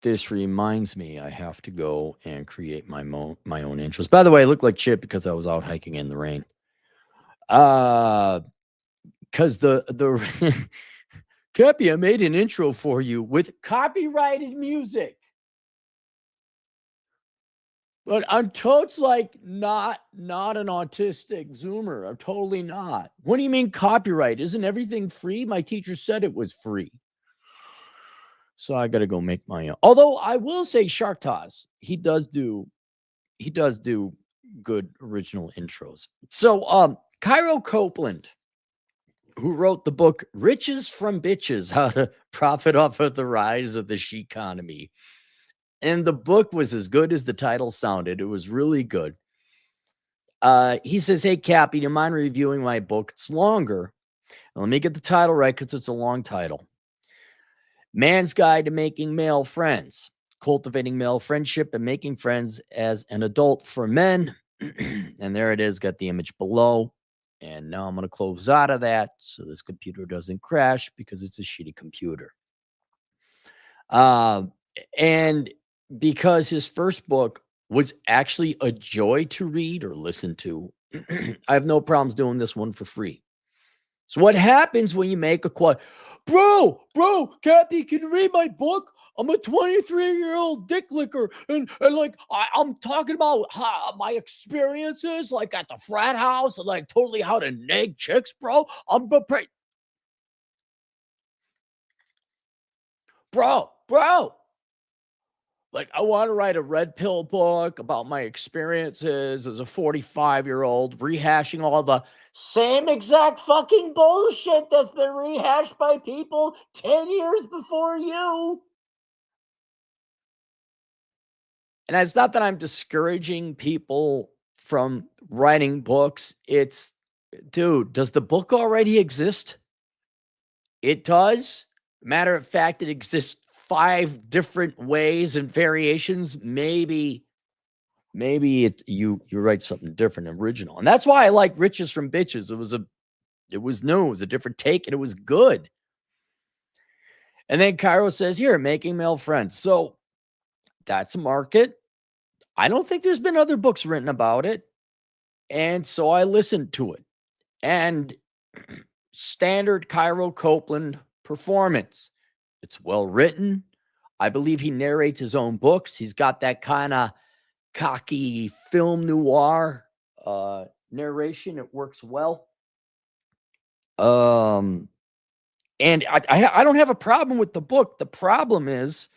this reminds me I have to go and create my own intros. By the way, I look like shit because I was out hiking in the rain. Uh, because the Cappy, I made an intro for you with copyrighted music. But I'm totes like not an autistic Zoomer. I'm totally not. What do you mean copyright? Isn't everything free? My teacher said it was free. So I got to go make my own. Although I will say Shark Toss, he does do good original intros. So Cairo Copeland, who wrote the book Riches from Bitches: How to Profit Off of the Rise of the She Economy. And the book was as good as the title sounded. It was really good. He says, "Hey, Cappy, do you mind reviewing my book? It's longer. And let me get the title right because it's a long title. Man's Guide to Making Male Friends, Cultivating Male Friendship and Making Friends as an Adult for Men." And there it is. Got the image below. And now I'm going to close out of that so this computer doesn't crash because it's a shitty computer. And because his first book was actually a joy to read or listen to, I have no problems doing this one for free. So what happens when you make a quote? Bro, Cappy, can you read my book? I'm a 23-year-old dick licker, and like I'm talking about my experiences, like at the frat house, and like totally how to nag chicks, bro. Bro. Like, I want to write a red pill book about my experiences as a 45-year-old, rehashing all the same exact fucking bullshit that's been rehashed by people 10 years before you. And it's not that I'm discouraging people from writing books. It's, dude, does the book already exist? It does. Matter of fact, it exists 5 different ways and variations. Maybe you write something different, original. And that's why I like Riches from Bitches. It was new, it was a different take, and it was good. And then Cairo says, here, making male friends. So that's a market. I don't think there's been other books written about it. And so I listened to it. And standard Cairo Copeland performance. It's well written. I believe he narrates his own books. He's got that kind of cocky film noir narration. It works well. And I don't have a problem with the book. The problem is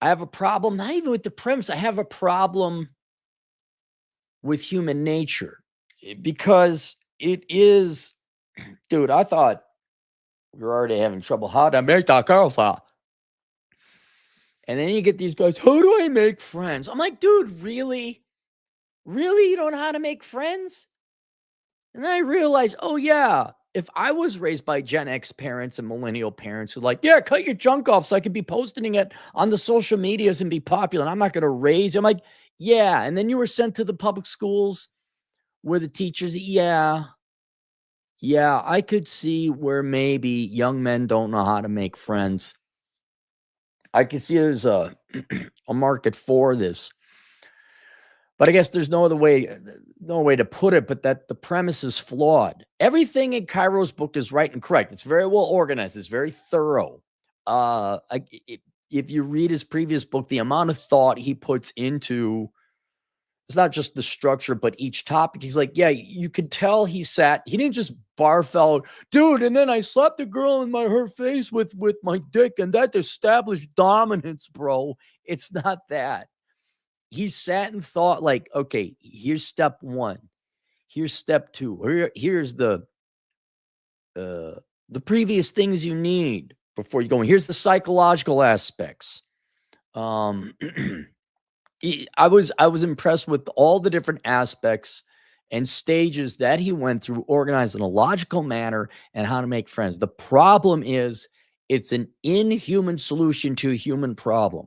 I have a problem not even with the premise. I have a problem with human nature because it is, dude, I thought we were already having trouble. How to make that girl stop. And then you get these guys, how do I make friends? I'm like, dude, really? Really? You don't know how to make friends? And then I realized, oh, yeah, if I was raised by Gen X parents and millennial parents who like, yeah, cut your junk off so I could be posting it on the social medias and be popular, and I'm not going to raise you. I'm like, yeah. And then you were sent to the public schools where the teachers, yeah, I could see where maybe young men don't know how to make friends. I can see there's a market for this. But I guess there's no way to put it, but that the premise is flawed. Everything in Cairo's book is right and correct. It's very well organized. It's very thorough. If you read his previous book, the amount of thought he puts into, it's not just the structure, but each topic. He's like, yeah, you could tell he didn't just barf out, dude, and then I slapped the girl in her face with my dick, and that established dominance, bro. It's not that. He sat and thought like, okay, here's step 1. Here's step 2. Here's the previous things you need before you go in. Here's the psychological aspects. I was impressed with all the different aspects and stages that he went through, organized in a logical manner, and how to make friends. The problem is it's an inhuman solution to a human problem.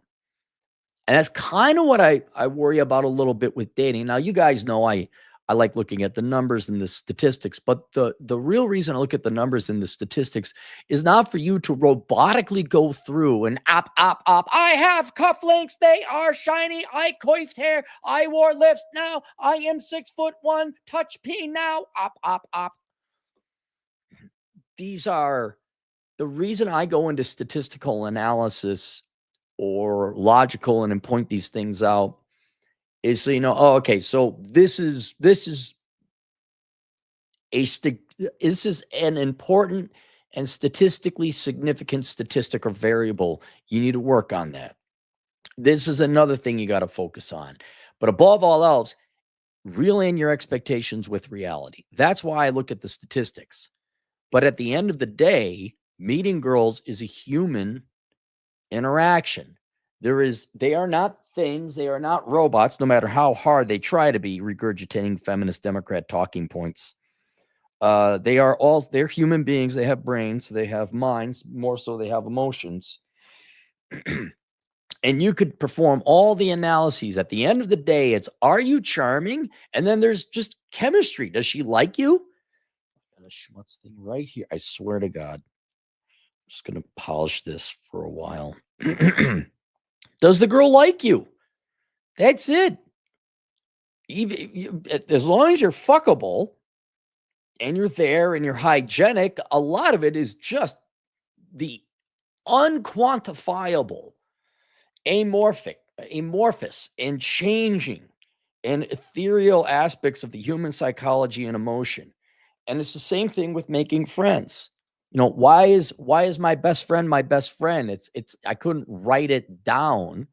And that's kind of what I worry about a little bit with dating. Now, you guys know I I like looking at the numbers and the statistics, but the real reason I look at the numbers and the statistics is not for you to robotically go through and op. I have cufflinks. They are shiny. I coiffed hair. I wore lifts. Now I am 6'1". Touch P now. Op. These are the reason I go into statistical analysis or logical and then point these things out is so you know, oh, okay, so this is an important and statistically significant statistic or variable. You need to work on that. This is another thing you got to focus on. But above all else, reel in your expectations with reality. That's why I look at the statistics. But at the end of the day, meeting girls is a human interaction. They are not things, they are not robots, no matter how hard they try to be regurgitating feminist Democrat talking points. They're human beings. They have brains, they have minds, more so they have emotions. And you could perform all the analyses. At the end of the day, it's, are you charming? And then there's just chemistry. Does she like you? Got a schmutz thing right here. I swear to God. I'm just going to polish this for a while. Does the girl like you? That's it. As long as you're fuckable and you're there and you're hygienic, a lot of it is just the unquantifiable, amorphous, and changing and ethereal aspects of the human psychology and emotion. And it's the same thing with making friends. You know, why is my best friend my best friend? It's I couldn't write it down.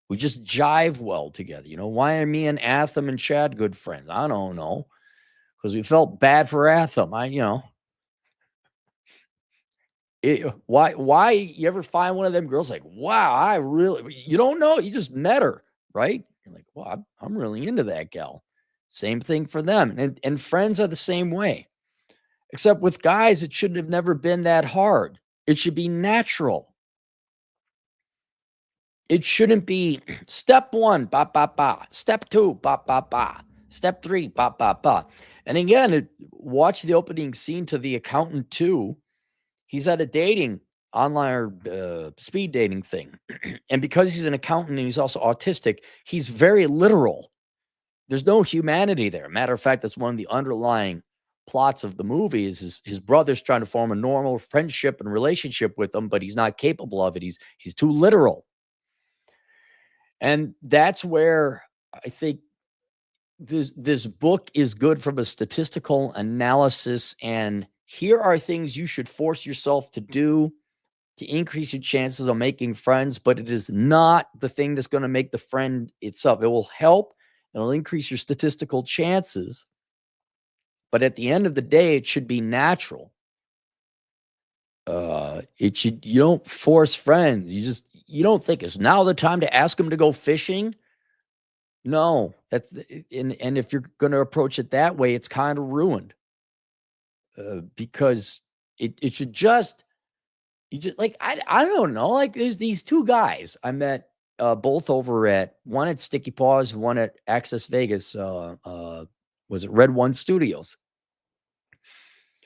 We just jive well together. You know, why are me and Atham and Chad good friends? I don't know. Because we felt bad for Atham. Why you ever find one of them girls like, wow, you don't know, you just met her, right? You're like, well, I'm really into that gal. Same thing for them. And friends are the same way. Except with guys, it shouldn't have never been that hard. It should be natural. It shouldn't be step one, ba, ba, ba. Step two, ba, ba, ba. Step three, ba, ba, ba. And again, watch the opening scene to The Accountant 2. He's at a online speed dating thing. And because he's an accountant and he's also autistic, he's very literal. There's no humanity there. Matter of fact, that's one of the underlying plots of the movie is his brother's trying to form a normal friendship and relationship with him, but he's not capable of it. He's too literal. And that's where I think this book is good from a statistical analysis. And here are things you should force yourself to do to increase your chances of making friends, but it is not the thing that's going to make the friend itself. It will help. It'll increase your statistical chances. But at the end of the day, it should be natural. You don't force friends. You don't think it's now the time to ask them to go fishing. No, and if you're going to approach it that way, it's kind of ruined. Because it should just, like, I don't know, like there's these two guys I met, both over at one at Sticky Paws, one at Access Vegas, was it Red One Studios?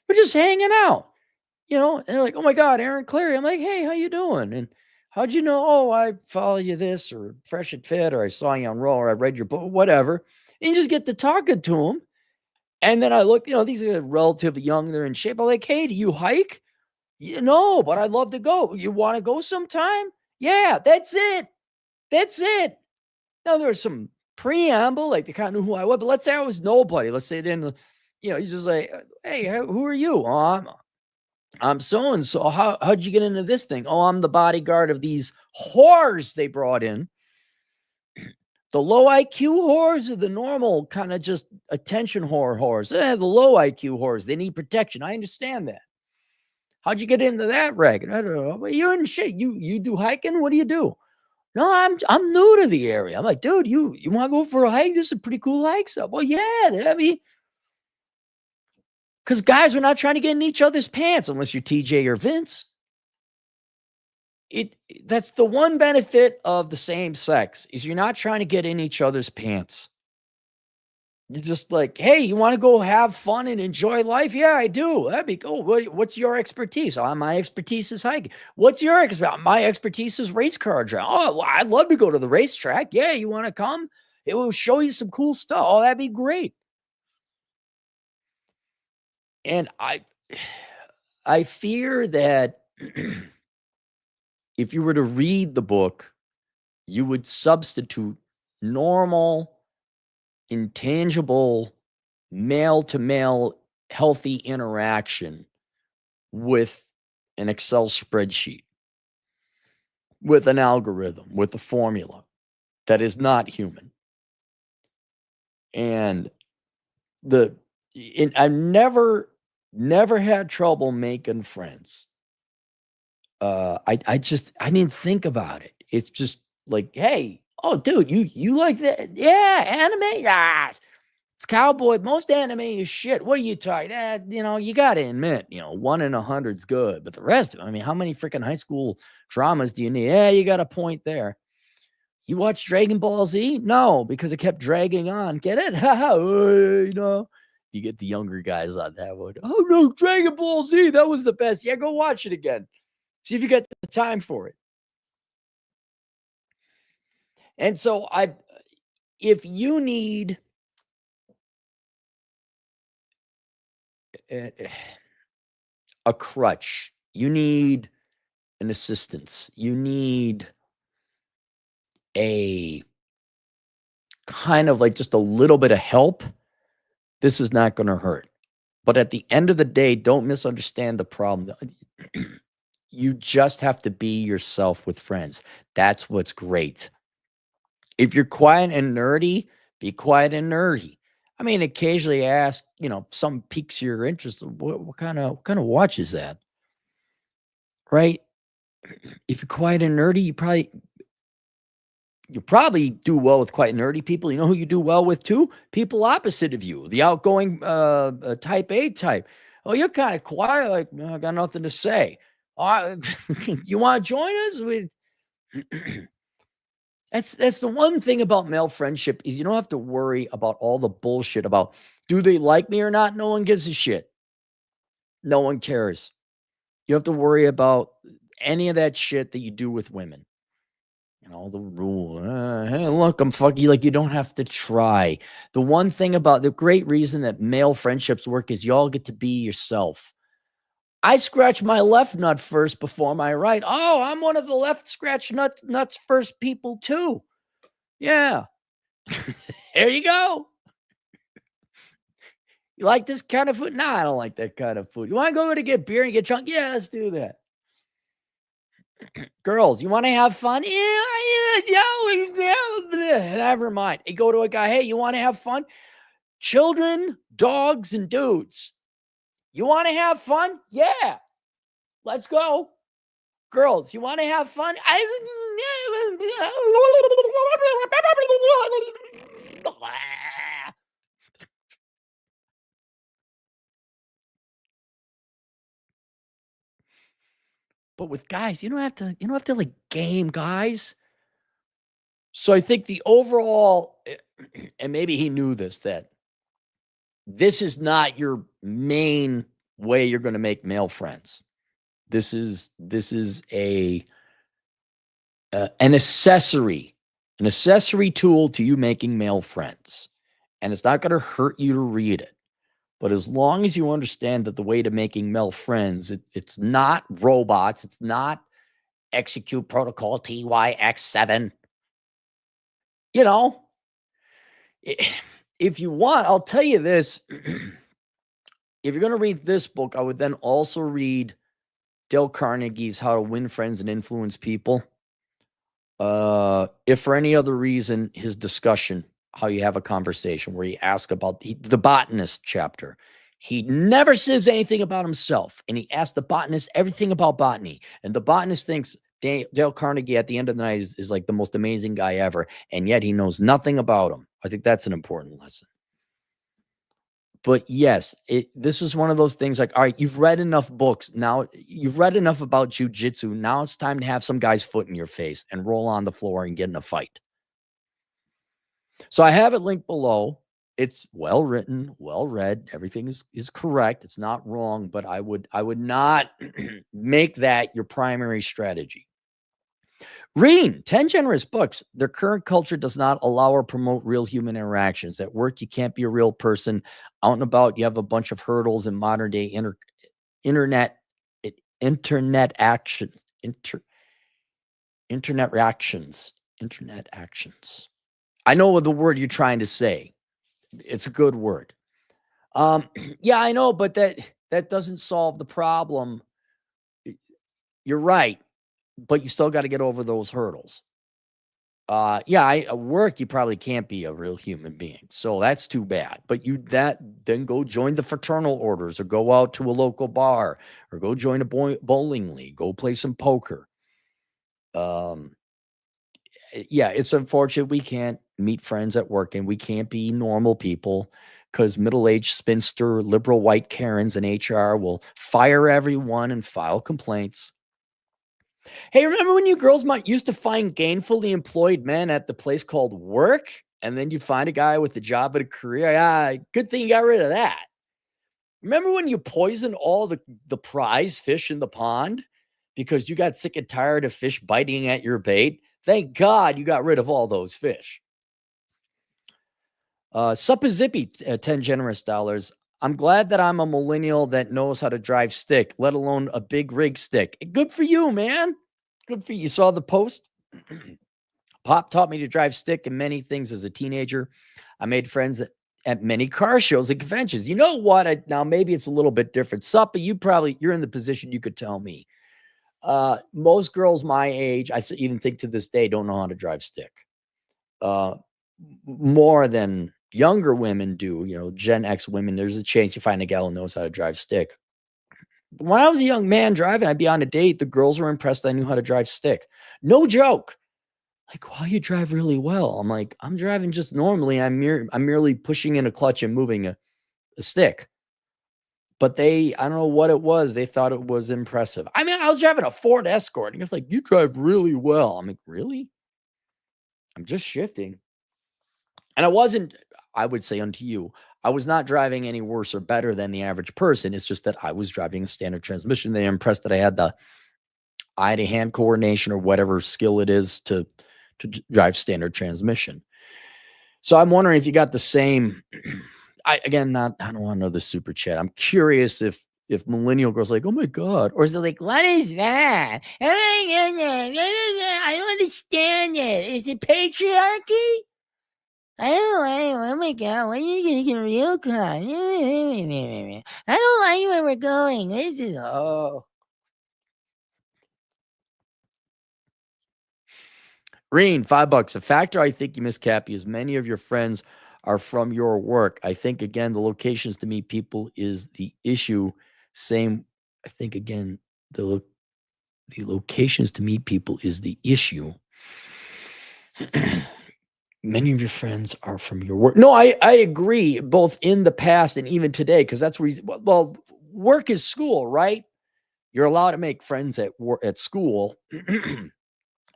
We're just hanging out, you know, and they're like, oh my God, Aaron Clary. I'm like, hey, how you doing? And how'd you know? Oh, I follow you this or Fresh and Fit, or I saw you on Raw, or I read your book, whatever. And you just get to talking to them. And then I look, you know, these are relatively young, they're in shape. I'm like, hey, do you hike? You know, but I'd love to go. You want to go sometime? Yeah, that's it. That's it. Now there's some preamble, like they kind of knew who I was, but let's say I was nobody. Let's say then, you know, you just like, hey, who are you? Oh, I'm so and so. How'd you get into this thing? Oh, I'm the bodyguard of these whores they brought in. The low IQ whores or the normal kind of just attention whores? The low IQ whores, they need protection. I understand that. How'd you get into that racket? I don't know. Well, you're in shape. You do hiking? What do you do? No, I'm new to the area. I'm like, dude, you want to go for a hike? This is a pretty cool hike stuff. Well, yeah, I mean, because guys, we're not trying to get in each other's pants unless you're TJ or Vince. That's the one benefit of the same sex is you're not trying to get in each other's pants. You're just like, hey, you want to go have fun and enjoy life? Yeah, I do. That'd be cool. What's your expertise? Oh, my expertise is hiking. What's your expertise? My expertise is race car driving. Oh, well, I'd love to go to the racetrack. Yeah, you want to come? It will show you some cool stuff. Oh, that'd be great. And I fear that if you were to read the book, you would substitute normal, intangible, male to male healthy interaction with an Excel spreadsheet, with an algorithm, with a formula that is not human. And I've never had trouble making friends. I didn't think about it. It's just like, hey, oh, dude, you like that? Yeah, anime. Ah, it's cowboy. Most anime is shit. What are you talking? You got to admit, 1 in 100's good, but the rest of it, I mean, how many freaking high school dramas do you need? Yeah, you got a point there. You watch Dragon Ball Z? No, because it kept dragging on. Get it? You get the younger guys on that one. Oh no, Dragon Ball Z, that was the best. Yeah, go watch it again. See if you got the time for it. And so if you need a crutch, you need an assistance, you need a kind of like just a little bit of help, this is not going to hurt. But at the end of the day, don't misunderstand the problem. You just have to be yourself with friends. That's what's great. If you're quiet and nerdy, be quiet and nerdy. I mean, occasionally ask, some piques your interest. What kind of watch is that? Right? If you're quiet and nerdy, you probably do well with quiet and nerdy people. You know who you do well with too? People opposite of you, the outgoing type A type. Oh, you're kind of quiet, like I got nothing to say. You want to join us? That's the one thing about male friendship is you don't have to worry about all the bullshit about do they like me or not? No one gives a shit. No one cares. You don't have to worry about any of that shit that you do with women. And all the rule. Hey, look, I'm fucking like you don't have to try. The one thing about the great reason that male friendships work is you all get to be yourself. I scratch my left nut first before my right. Oh, I'm one of the left scratch nuts first people too. Yeah. There you go. You like this kind of food? Nah, I don't like that kind of food. You want to go to get beer and get drunk? Yeah, let's do that. Girls, you want to have fun? Yeah, never mind. You go to a guy, hey, you want to have fun? Children, dogs, and dudes. You want to have fun? Yeah, let's go. Girls, you want to have fun? But with guys, you don't have to like game guys. So I think the overall, and maybe he knew this, that this is not your main way you're going to make male friends. This is an accessory tool to you making male friends. And it's not going to hurt you to read it. But as long as you understand that the way to making male friends, it's not robots. It's not execute protocol TYX7. If you want, I'll tell you this. If you're going to read this book, I would then also read Dale Carnegie's How to Win Friends and Influence People. If for any other reason, his discussion, how you have a conversation where you ask about the botanist chapter. He never says anything about himself, and he asks the botanist everything about botany. And the botanist thinks Dale Carnegie at the end of the night is like the most amazing guy ever, and yet he knows nothing about him. I think that's an important lesson. But yes, this is one of those things like, all right, you've read enough books. Now you've read enough about jujitsu. Now it's time to have some guy's foot in your face and roll on the floor and get in a fight. So I have it linked below. It's well written, well read. Everything is correct. It's not wrong, but I would not make that your primary strategy. Read 10 generous books. Their current culture does not allow or promote real human interactions. At work, you can't be a real person. Out and about, you have a bunch of hurdles in modern day internet internet actions. Internet reactions. Internet actions. I know the word you're trying to say. It's a good word. Yeah, I know, but that doesn't solve the problem. You're right, but you still got to get over those hurdles. Yeah, at work you probably can't be a real human being, so that's too bad. But then go join the fraternal orders, or go out to a local bar, or go join a bowling league, go play some poker. Um, yeah, it's unfortunate we can't meet friends at work, and we can't be normal people because middle-aged spinster liberal white Karens in HR will fire everyone and file complaints. Hey, remember when you girls might used to find gainfully employed men at the place called work? And then you find a guy with a job and a career? Yeah, good thing you got rid of that. Remember when you poisoned all the prize fish in the pond because you got sick and tired of fish biting at your bait? Thank God you got rid of all those fish. Supposippy, 10 generous dollars. I'm glad that I'm a millennial that knows how to drive stick, let alone a big rig stick. Good for you, man. Good for you. You saw the post? Pop taught me to drive stick and many things as a teenager. I made friends at many car shows and conventions. You know what? Now maybe it's a little bit different. Sup, but you're in the position you could tell me. Most girls my age, even think to this day, don't know how to drive stick. More than younger women do. Gen X women. There's a chance you find a gal who knows how to drive stick. But when I was a young man driving, I'd be on a date. The girls were impressed I knew how to drive stick. No joke. Like, "Wow, you drive really well." I'm like, "I'm driving just normally. I'm merely pushing in a clutch and moving a stick." But I don't know what it was. They thought it was impressive. I mean, I was driving a Ford Escort, and it's like, "You drive really well." I'm like, "Really? I'm just shifting." And I would say unto you, I was not driving any worse or better than the average person. It's just that I was driving a standard transmission. They were impressed that I had the eye to hand coordination or whatever skill it is to drive standard transmission. So I'm wondering if you got the same. I don't want another super chat. I'm curious if millennial girls are like, "Oh my God," or is it like, "What is that? Oh my goodness, I don't understand it. Is it patriarchy? I don't like. Oh my God, when are you gonna get a real car? I don't like where we're going. This is Reen, $5. A factor I think you miss, Cappy, is many of your friends are from your work. I think, again, the locations to meet people is the issue. Same, I think, again, the locations to meet people is the issue. Many of your friends are from your work. No, I agree, both in the past and even today, because that's where well, work is school, right? You're allowed to make friends at school.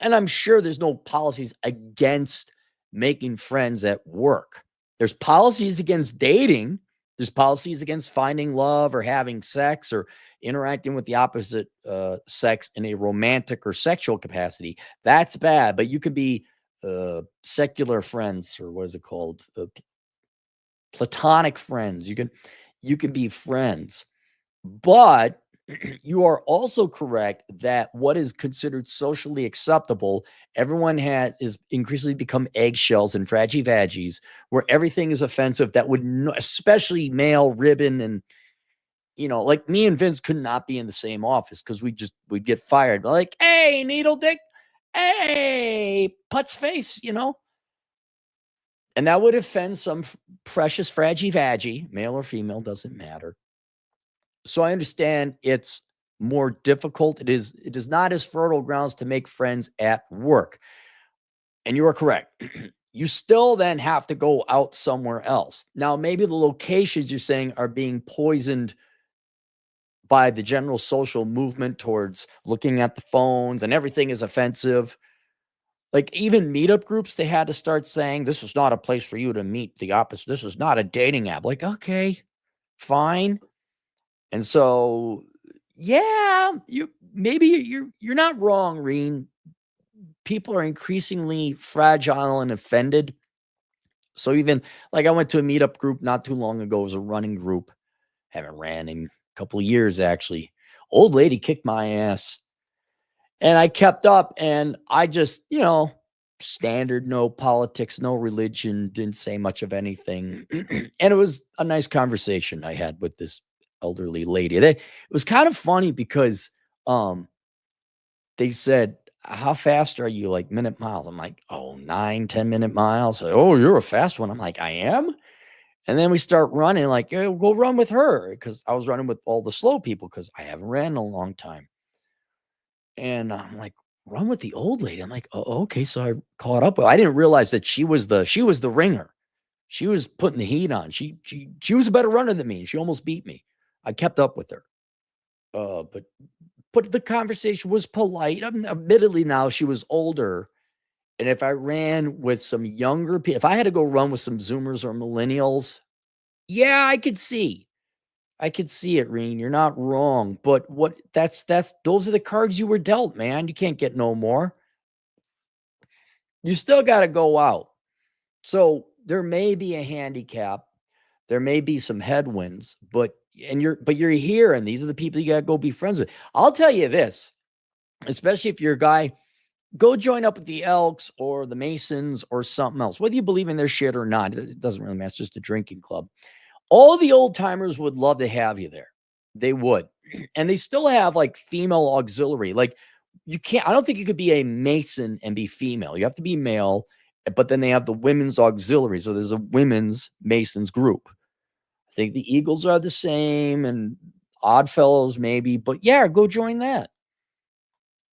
And I'm sure there's no policies against making friends at work. There's policies against dating. There's policies against finding love or having sex or interacting with the opposite sex in a romantic or sexual capacity. That's bad. But you could be secular friends, or what is it called? Platonic friends. You can be friends. But you are also correct that what is considered socially acceptable, everyone is increasingly become eggshells and fraggy vaggies, where everything is offensive. That would, especially male ribbon, and like me and Vince could not be in the same office because we'd get fired. Like, "Hey, needle dick, hey, putz face," and that would offend some precious fraggy vaggie, male or female, doesn't matter. So I understand it's more difficult. It is not as fertile grounds to make friends at work. And you are correct. You still then have to go out somewhere else. Now, maybe the locations you're saying are being poisoned by the general social movement towards looking at the phones and everything is offensive. Like, even meetup groups, they had to start saying, "This is not a place for you to meet the opposite. This is not a dating app." Like, okay, fine. And so, yeah, you're not wrong, Reen. People are increasingly fragile and offended. So even like I went to a meetup group not too long ago. It was a running group. Haven't ran in a couple of years actually. Old lady kicked my ass. And I kept up and I just, standard, no politics, no religion, didn't say much of anything. And it was a nice conversation I had with this elderly lady. It was kind of funny because um they said, "How fast are you, like, minute miles?" I'm like, "Oh, 9, 10 minute miles." "Oh, you're a fast one." I'm like, "I am?" And then we start running, like, "Yeah, go run with her," because I was running with all the slow people because I haven't ran in a long time. And I'm like, "Run with the old lady." I'm like, "Oh, okay." So I caught up with I didn't realize that she was the ringer. She was putting the heat on. She was a better runner than me, and she almost beat me. I kept up with her. But the conversation was polite. Admittedly, now she was older, and if I ran with some younger people, if I had to go run with some Zoomers or millennials, yeah, I could see it, Reen. You're not wrong. But that's those are the cards you were dealt, man. You can't get no more. You still got to go out. So there may be a handicap. There may be some headwinds, but you're here, and these are the people you got to go be friends with. I'll tell you this, especially if you're a guy, go join up with the Elks or the Masons or something else. Whether you believe in their shit or not, it doesn't really matter. It's just a drinking club. All the old timers would love to have you there. They would. And they still have like female auxiliary. Like I don't think you could be a Mason and be female. You have to be male, but then they have the women's auxiliary. So there's a women's Masons group. I think the Eagles are the same and Oddfellows maybe, but yeah, go join that.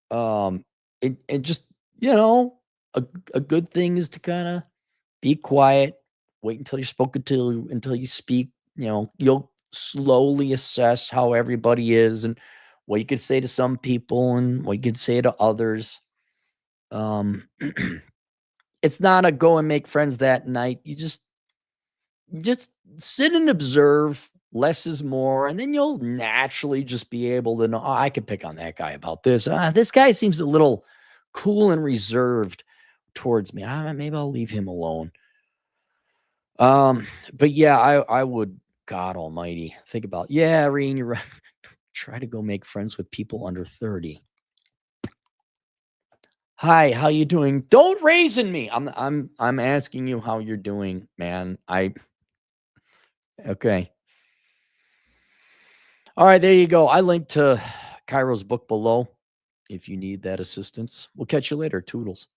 Um, and just, you know, a, a good thing is to kind of be quiet, wait until you're spoken to, until you speak. You'll slowly assess how everybody is and what you could say to some people and what you could say to others. Um, it's not a go and make friends that night. You just sit and observe. Less is more, and then you'll naturally just be able to know. Oh, I could pick on that guy about this. This guy seems a little cool and reserved towards me. Maybe I'll leave him alone. But yeah, I would. God Almighty, think about. Yeah, Reen, you're right. Try to go make friends with people under 30. Hi, how you doing? Don't raisin me. I'm asking you how you're doing, man. Okay. All right, there you go. I linked to Cairo's book below if you need that assistance. We'll catch you later. Toodles.